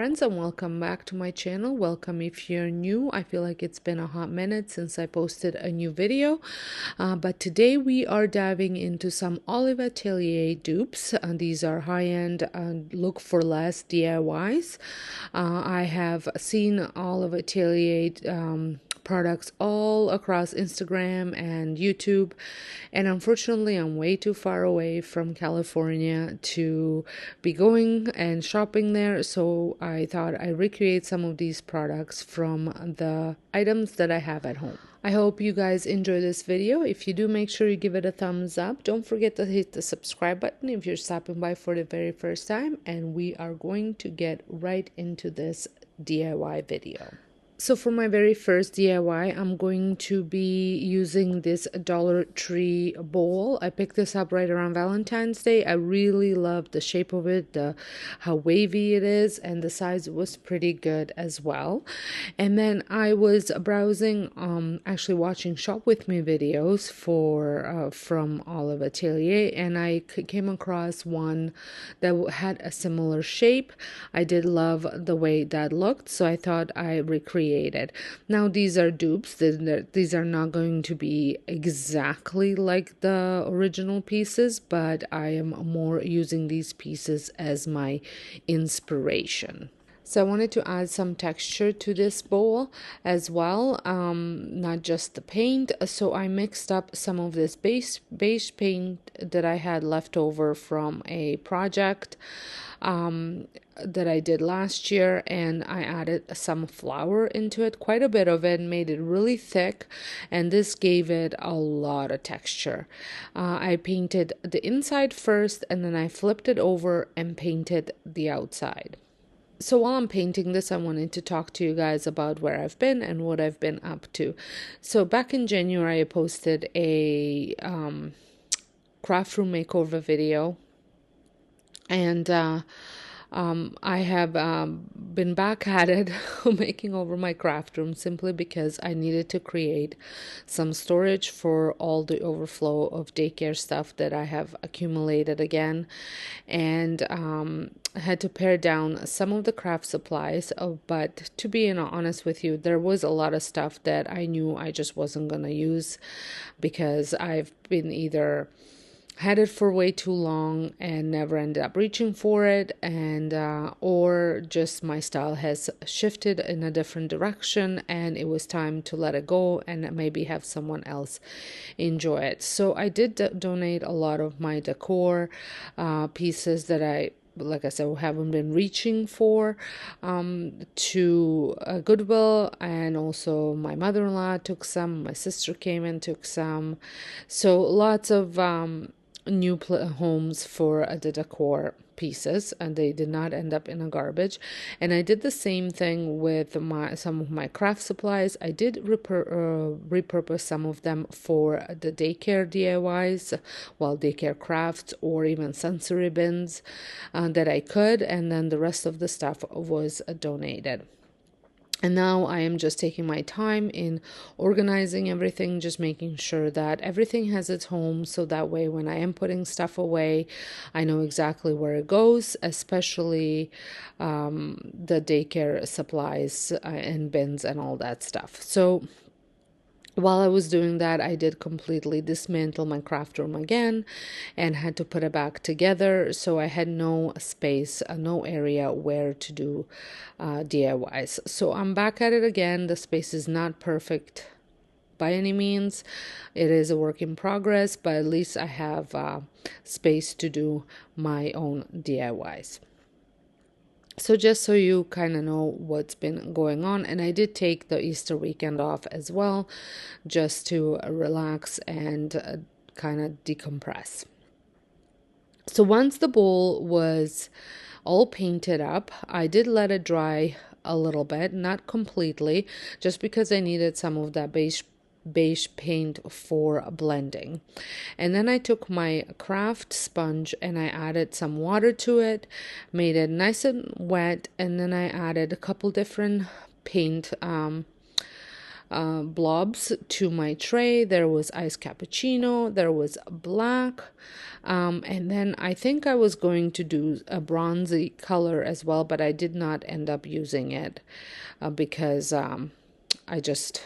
friends, and welcome back to my channel. Welcome if you're new. I feel like it's been a hot minute since I posted a new video, but today we are diving into some Olive Atelier dupes. These are high-end look for less DIYs. I have seen Olive Atelier products all across Instagram and YouTube, and unfortunately I'm way too far away from California to be going and shopping there, so I thought I'd recreate some of these products from the items that I have at home. I hope you guys enjoy this video. If you do, make sure you give it a thumbs up. Don't forget to hit the subscribe button if you're stopping by for the very first time, and we are going to get right into this DIY video. So for my very first DIY, I'm going to be using this Dollar Tree bowl. I picked this up right around Valentine's Day. I really love the shape of it, how wavy it is, and the size was pretty good as well. And then I was browsing, actually watching Shop With Me videos from Olive Atelier, and I came across one that had a similar shape. I did love the way that looked, so I thought I recreated. Now these are dupes. These are not going to be exactly like the original pieces, but I am more using these pieces as my inspiration. So I wanted to add some texture to this bowl as well, not just the paint. So I mixed up some of this beige paint that I had left over from a project that I did last year, and I added some flour into it, quite a bit of it, made it really thick, and this gave it a lot of texture. I painted the inside first, and then I flipped it over and painted the outside. So while I'm painting this, I wanted to talk to you guys about where I've been and what I've been up to. So back in January, I posted a craft room makeover video, and I have been back at it making over my craft room simply because I needed to create some storage for all the overflow of daycare stuff that I have accumulated again, and I had to pare down some of the craft supplies. But to be honest with you, there was a lot of stuff that I knew I just wasn't gonna use because I've been either had it for way too long and never ended up reaching for it, and or just my style has shifted in a different direction and it was time to let it go and maybe have someone else enjoy it. So I did donate a lot of my decor pieces that I, like I said, haven't been reaching for, to Goodwill, and also my mother-in-law took some, my sister came and took some. So lots of new homes for the decor pieces, and they did not end up in a garbage. And I did the same thing with some of my craft supplies. I did repurpose some of them for the daycare DIYs, well, daycare crafts, or even sensory bins that I could, and then the rest of the stuff was donated. And now I am just taking my time in organizing everything, just making sure that everything has its home, so that way when I am putting stuff away, I know exactly where it goes, especially the daycare supplies and bins and all that stuff. So while I was doing that, I did completely dismantle my craft room again and had to put it back together. So I had no space, no area where to do DIYs. So I'm back at it again. The space is not perfect by any means. It is a work in progress, but at least I have space to do my own DIYs. So just so you kind of know what's been going on, and I did take the Easter weekend off as well, just to relax and kind of decompress. So once the bowl was all painted up, I did let it dry a little bit, not completely, just because I needed some of that beige paint for blending. And then I took my craft sponge and I added some water to it, made it nice and wet, and then I added a couple different paint blobs to my tray. There was iced cappuccino, there was black, and then I think I was going to do a bronzy color as well, but I did not end up using it because I just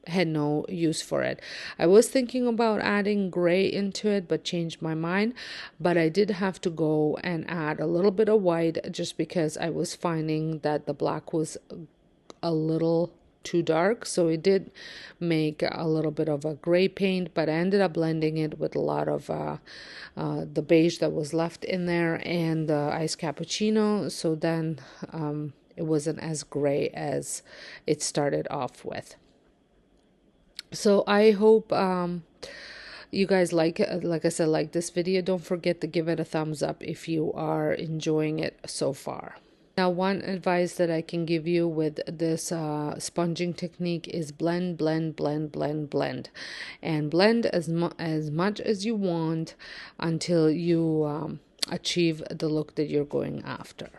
had no use for it. I was thinking about adding gray into it, but changed my mind. But I did have to go and add a little bit of white just because I was finding that the black was a little too dark. So it did make a little bit of a gray paint, but I ended up blending it with a lot of the beige that was left in there and the iced cappuccino. So then it wasn't as gray as it started off with. So I hope you guys like I said, like this video. Don't forget to give it a thumbs up if you are enjoying it so far. Now, one advice that I can give you with this sponging technique is blend, blend, blend, blend, blend. And blend as much as you want until you achieve the look that you're going after.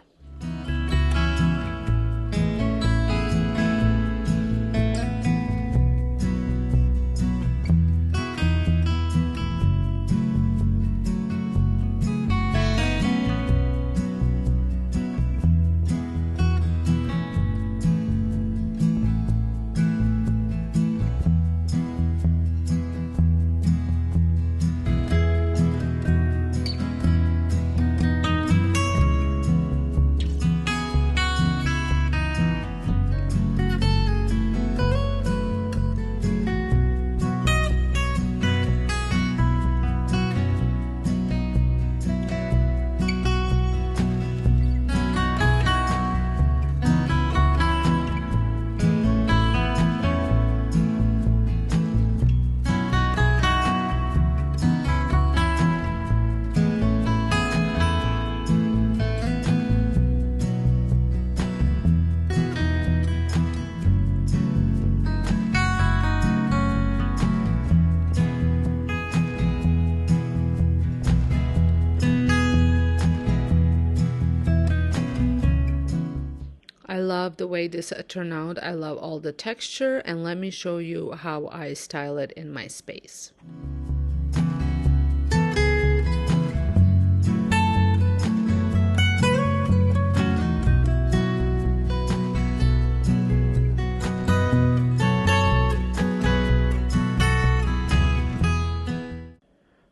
I love the way this turned out. I love all the texture, and let me show you how I style it in my space.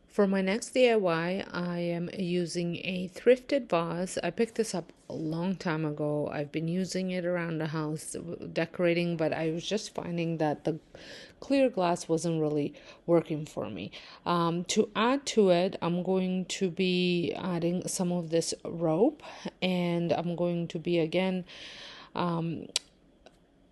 For my next DIY, I am using a thrifted vase. I picked this up a long time ago. I've been using it around the house decorating, but I was just finding that the clear glass wasn't really working for me. To add to it, I'm going to be adding some of this rope, and I'm going to be again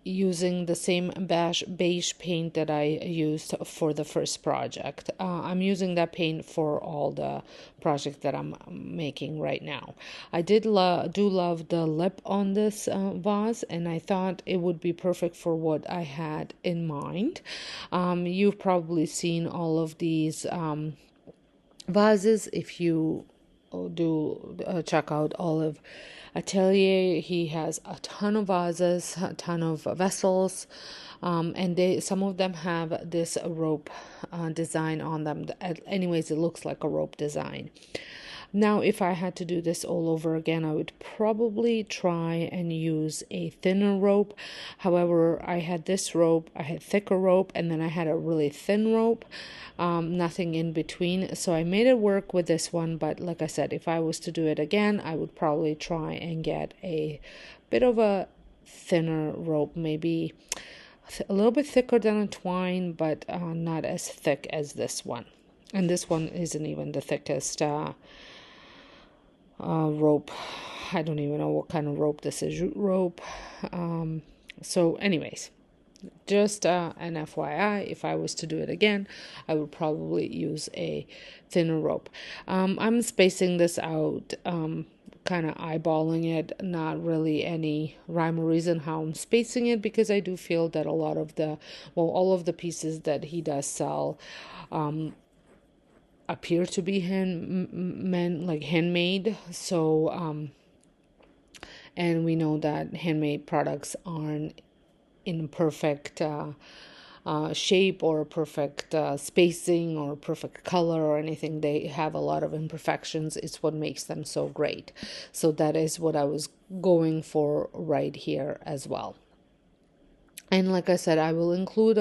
using the same beige paint that I used for the first project. I'm using that paint for all the projects that I'm making right now. I do love the lip on this vase, and I thought it would be perfect for what I had in mind. You've probably seen all of these vases. If you do check out Atelier, he has a ton of vases, a ton of vessels, and some of them have this rope design on them. Anyways, it looks like a rope design. Now, if I had to do this all over again, I would probably try and use a thinner rope. However, I had this rope, I had thicker rope, and then I had a really thin rope, nothing in between. So I made it work with this one, but like I said, if I was to do it again, I would probably try and get a bit of a thinner rope, maybe a little bit thicker than a twine, but not as thick as this one. And this one isn't even the thickest rope. I don't even know what kind of rope this is. Rope. So anyways, just an FYI, if I was to do it again, I would probably use a thinner rope. I'm spacing this out, kind of eyeballing it, not really any rhyme or reason how I'm spacing it, because I do feel that all of the pieces that he does sell appear to be handmade. So and we know that handmade products aren't in perfect shape or perfect spacing or perfect color or anything. They have a lot of imperfections. It's what makes them so great. So that is what I was going for right here as well. And like I said, I will include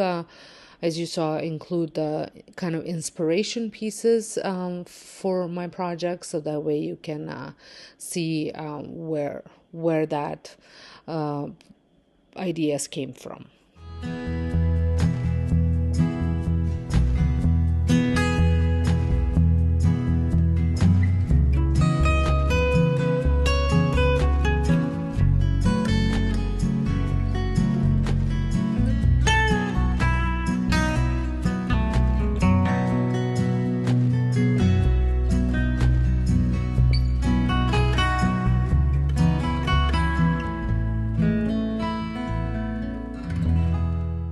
as you saw, include the kind of inspiration pieces for my project, so that way you can see where that ideas came from.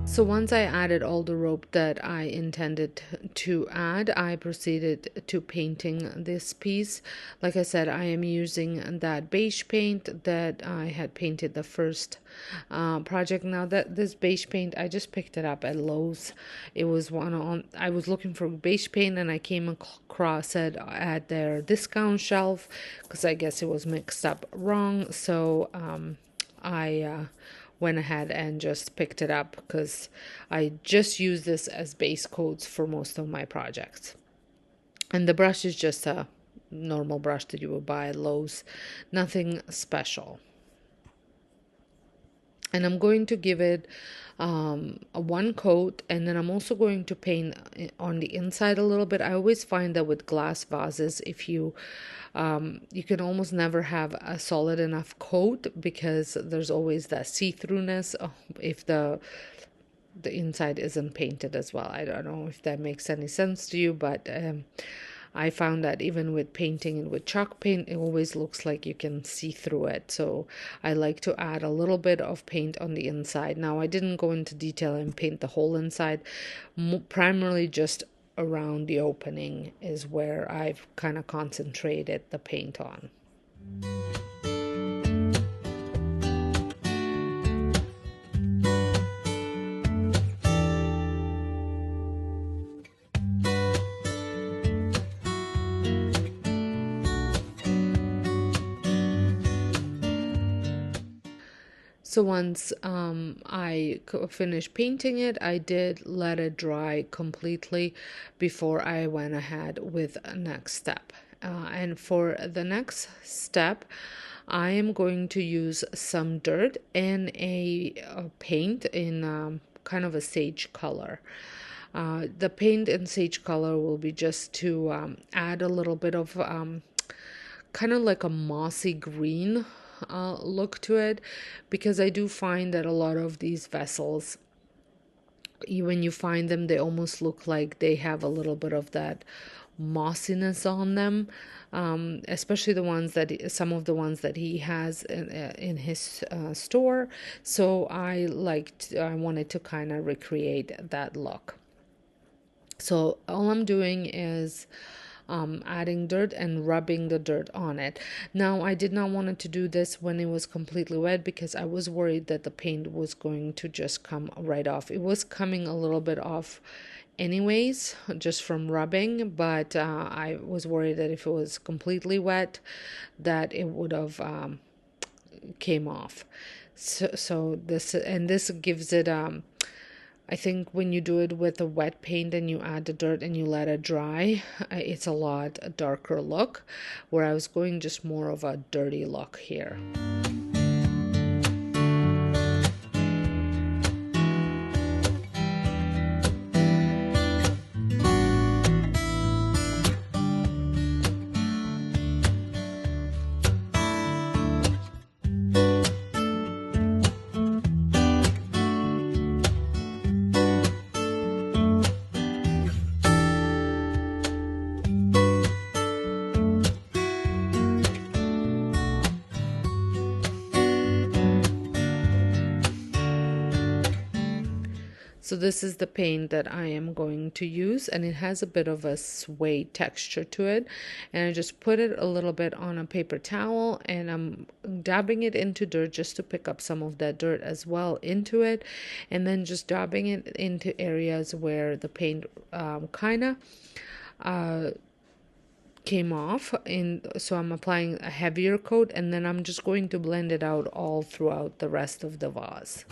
So once I added all the rope that I intended to add, I proceeded to painting this piece. Like I said, I am using that beige paint that I had painted the first project. Now that this beige paint, I just picked it up at Lowe's. It was I was looking for beige paint and I came across it at their discount shelf because I guess it was mixed up wrong. So I went ahead and just picked it up because I just use this as base coats for most of my projects. And the brush is just a normal brush that you would buy at Lowe's, nothing special. And I'm going to give it a one coat, and then I'm also going to paint on the inside a little bit. I always find that with glass vases, if you can almost never have a solid enough coat because there's always that see-throughness if the inside isn't painted as well. I don't know if that makes any sense to you, but I found that even with painting and with chalk paint, it always looks like you can see through it. So I like to add a little bit of paint on the inside. Now, I didn't go into detail and paint the whole inside. Primarily just around the opening is where I've kind of concentrated the paint on. So once I finished painting it, I did let it dry completely before I went ahead with the next step. And for the next step, I am going to use some dirt and a paint in kind of a sage color. The paint in sage color will be just to add a little bit of kind of like a mossy green look to it, because I do find that a lot of these vessels, when you find them, they almost look like they have a little bit of that mossiness on them, especially some of the ones that he has in his store. So I wanted to kind of recreate that look. So all I'm doing is adding dirt and rubbing the dirt on it. Now, I did not want to do this when it was completely wet because I was worried that the paint was going to just come right off. It was coming a little bit off anyways, just from rubbing, but I was worried that if it was completely wet, that it would have came off. So this gives it I think when you do it with a wet paint and you add the dirt and you let it dry, it's a lot darker look, where I was going just more of a dirty look here. So this is the paint that I am going to use, and it has a bit of a suede texture to it. And I just put it a little bit on a paper towel, and I'm dabbing it into dirt just to pick up some of that dirt as well into it, and then just dabbing it into areas where the paint kind of came off. And so I'm applying a heavier coat, and then I'm just going to blend it out all throughout the rest of the vase.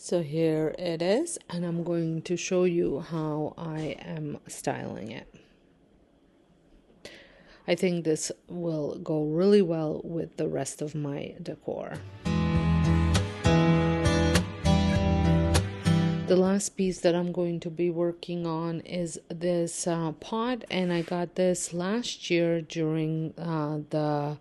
So here it is, and I'm going to show you how I am styling it. I think this will go really well with the rest of my decor. The last piece that I'm going to be working on is this pot, and I got this last year during the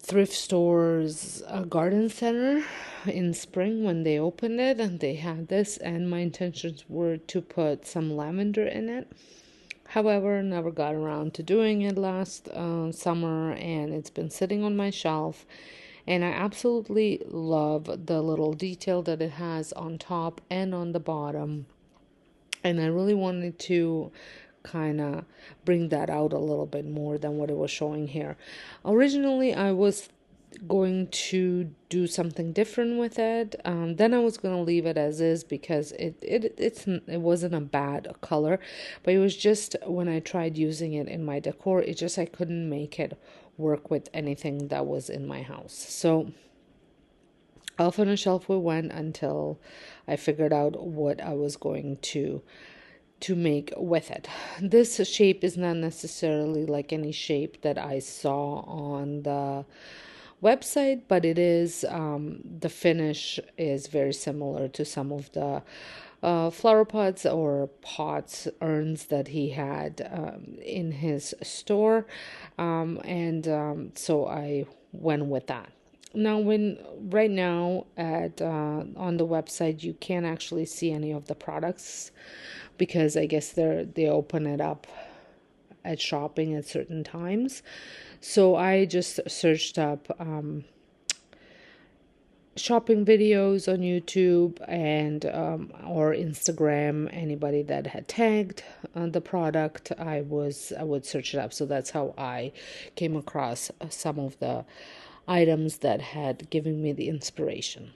thrift store's garden center in spring when they opened it, and they had this, and my intentions were to put some lavender in it. However, never got around to doing it last summer, and it's been sitting on my shelf, and I absolutely love the little detail that it has on top and on the bottom, and I really wanted to kind of bring that out a little bit more than what it was showing here. Originally, I was going to do something different with it. Then I was going to leave it as is because it wasn't a bad color, but it was just when I tried using it in my decor, I couldn't make it work with anything that was in my house. So off on a shelf we went until I figured out what I was going to make with it. This shape is not necessarily like any shape that I saw on the website, but it is the finish is very similar to some of the flower pots or pots, urns that he had in his store, so I went with that. Now, right now at on the website, you can't actually see any of the products because I guess they open it up at shopping at certain times. So I just searched up shopping videos on YouTube and or Instagram. Anybody that had tagged the product, I would search it up. So that's how I came across some of the items that had given me the inspiration.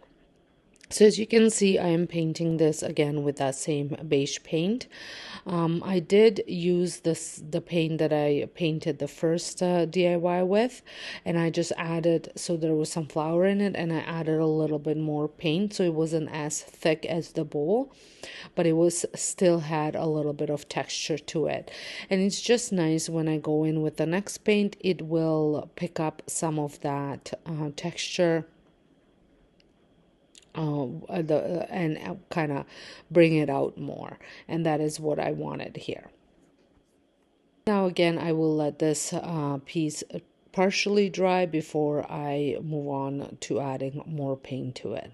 So as you can see, I am painting this again with that same beige paint. I did use the paint that I painted the first DIY with, and I just added, so there was some flour in it, and I added a little bit more paint, so it wasn't as thick as the bowl, but it was still had a little bit of texture to it. And it's just nice when I go in with the next paint, it will pick up some of that texture and kind of bring it out more, and that is what I wanted here. Now again, I will let this piece partially dry before I move on to adding more paint to it.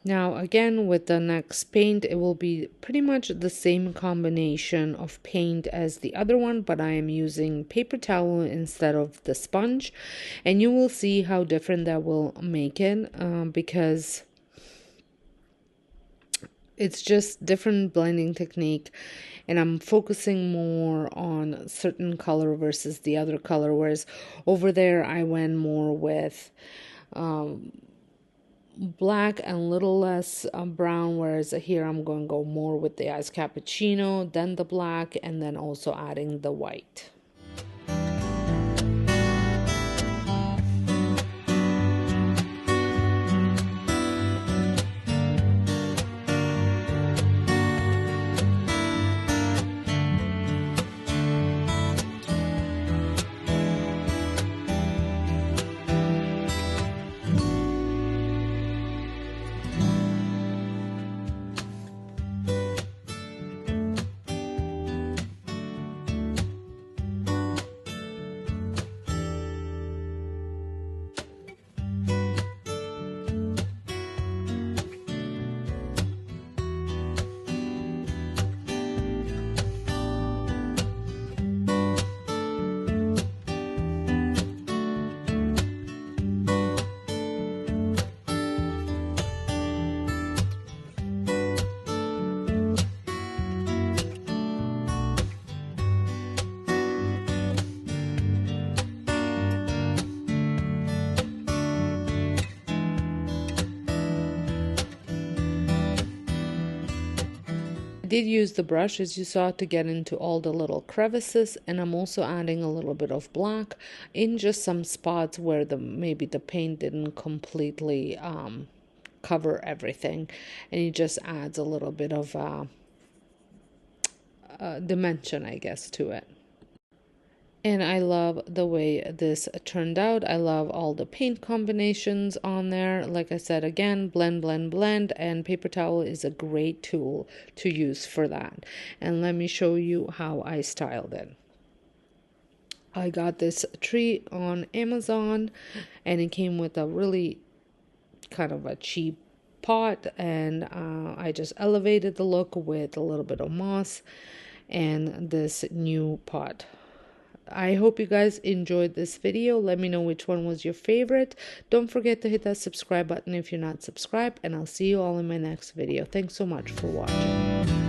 Now again, with the next paint, it will be pretty much the same combination of paint as the other one, but I am using paper towel instead of the sponge, and you will see how different that will make it because it's just different blending technique, and I'm focusing more on certain color versus the other color, whereas over there I went more with black and a little less brown, whereas here I'm going to go more with the ice cappuccino, then the black, and then also adding the white. did use the brush, as you saw, to get into all the little crevices, and I'm also adding a little bit of black in just some spots where maybe the paint didn't completely cover everything, and it just adds a little bit of dimension, I guess, to it. And I love the way this turned out. I love all the paint combinations on there. Like I said, again, blend, blend, blend. And paper towel is a great tool to use for that. And let me show you how I styled it. I got this tree on Amazon, and it came with a really kind of a cheap pot, and I just elevated the look with a little bit of moss and this new pot. I hope you guys enjoyed this video. Let me know which one was your favorite. Don't forget to hit that subscribe button if you're not subscribed, and I'll see you all in my next video. Thanks so much for watching.